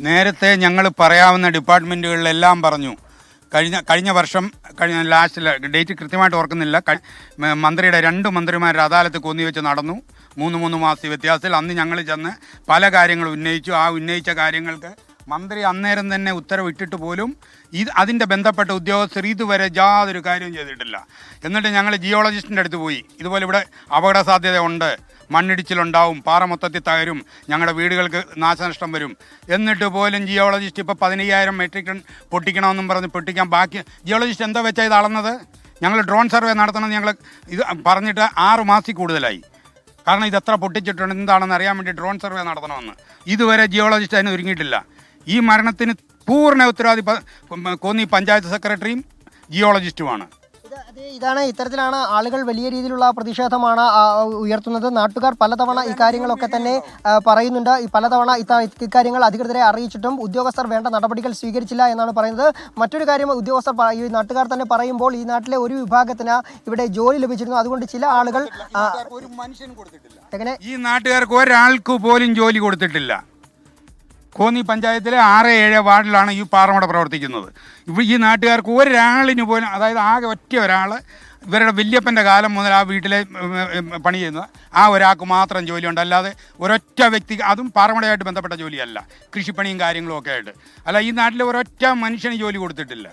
നേരത്തെ ഞങ്ങൾ പറയാവുന്ന ഡിപ്പാർട്ട്മെൻറ്റുകളിലെല്ലാം പറഞ്ഞു. കഴിഞ്ഞ വർഷം ലാസ്റ്റിൽ ഡേറ്റ് കൃത്യമായിട്ട് ഓർക്കുന്നില്ല, മന്ത്രിയുടെ 2 മന്ത്രിമാരുടെ അദാലത്ത് കൊന്നിവെച്ച് നടന്നു. 3 മാസത്തെ വ്യത്യാസത്തിൽ അന്ന് ഞങ്ങൾ ചെന്ന് പല കാര്യങ്ങളും ഉന്നയിച്ചു. ആ ഉന്നയിച്ച കാര്യങ്ങൾക്ക് മന്ത്രി അന്നേരം തന്നെ ഉത്തരവിട്ടിട്ട് പോലും അതിൻ്റെ ബന്ധപ്പെട്ട ഉദ്യോഗസ്ഥർ ഇതുവരെ യാതൊരു കാര്യവും ചെയ്തിട്ടില്ല. എന്നിട്ട് ഞങ്ങൾ ജിയോളജിസ്റ്റിൻ്റെ അടുത്ത് പോയി, ഇതുപോലെ ഇവിടെ അപകട സാധ്യത ഉണ്ട്, മണ്ണിടിച്ചിലുണ്ടാവും, പാറ മൊത്തത്തിൽ തകരും, ഞങ്ങളുടെ വീടുകൾക്ക് നാശനഷ്ടം വരും. എന്നിട്ട് പോലും ജിയോളജിസ്റ്റ് ഇപ്പോൾ 15,000 മെട്രിക് ടൺ പൊട്ടിക്കണമെന്നും പറഞ്ഞ് പൊട്ടിക്കാൻ ബാക്കി ജിയോളജിസ്റ്റ് എന്താ വെച്ചാൽ ഇത് അളന്നത്? ഞങ്ങൾ ഡ്രോൺ സർവേ നടത്തണമെന്ന് ഞങ്ങൾ ഇത് പറഞ്ഞിട്ട് 6 മാസത്തിൽ കൂടുതലായി. കാരണം ഇതെത്ര പൊട്ടിച്ചിട്ടുണ്ട് എന്താണെന്ന് അറിയാൻ വേണ്ടി ഡ്രോൺ സർവേ നടത്തണമെന്ന് ഇതുവരെ ജിയോളജിസ്റ്റ് അതിന് ഒരുങ്ങിയിട്ടില്ല. ഈ മരണത്തിന് പൂർണ്ണ ഉത്തരവാദി കോന്നി പഞ്ചായത്ത് സെക്രട്ടറിയും ജിയോളജിസ്റ്റുമാണ്. ഇതാണ് ഇത്തരത്തിലാണ് ആളുകൾ വലിയ രീതിയിലുള്ള പ്രതിഷേധമാണ് ഉയർത്തുന്നത്. നാട്ടുകാർ പലതവണ ഈ കാര്യങ്ങളൊക്കെ തന്നെ പറയുന്നുണ്ട്. പലതവണ ഇക്കാര്യങ്ങൾ അധികൃതരെ അറിയിച്ചിട്ടും ഉദ്യോഗസ്ഥർ വേണ്ട നടപടികൾ സ്വീകരിച്ചില്ല എന്നാണ് പറയുന്നത്. മറ്റൊരു കാര്യം ഉദ്യോഗസ്ഥർ ഈ നാട്ടുകാർ തന്നെ പറയുമ്പോൾ ഈ നാട്ടിലെ ഒരു വിഭാഗത്തിന് ഇവിടെ ജോലി ലഭിച്ചിരുന്നു. അതുകൊണ്ട് ചില ആളുകൾ എങ്ങനെ ഈ നാട്ടുകാർക്ക് ഒരാൾക്ക് പോലും ജോലി കൊടുത്തിട്ടില്ല. കോന്നി പഞ്ചായത്തിലെ 6-7 വാർഡിലാണ് ഈ പാറമട പ്രവർത്തിക്കുന്നത്. ഈ നാട്ടുകാർക്ക് ഒരാളിന് പോലും, അതായത് ആകെ ഒറ്റ ഒരാൾ ഇവരുടെ വല്യപ്പൻ്റെ കാലം മുതൽ ആ വീട്ടിലെ പണി ചെയ്യുന്നത് ആ ഒരാൾക്ക് മാത്രം ജോലിയുണ്ട്. അല്ലാതെ ഒരൊറ്റ വ്യക്തി, അതും പാറമടയായിട്ട് ബന്ധപ്പെട്ട ജോലിയല്ല, കൃഷിപ്പണിയും കാര്യങ്ങളും ഒക്കെ ആയിട്ട് അല്ല, ഈ നാട്ടിലെ ഒരൊറ്റ മനുഷ്യന് ജോലി കൊടുത്തിട്ടില്ല.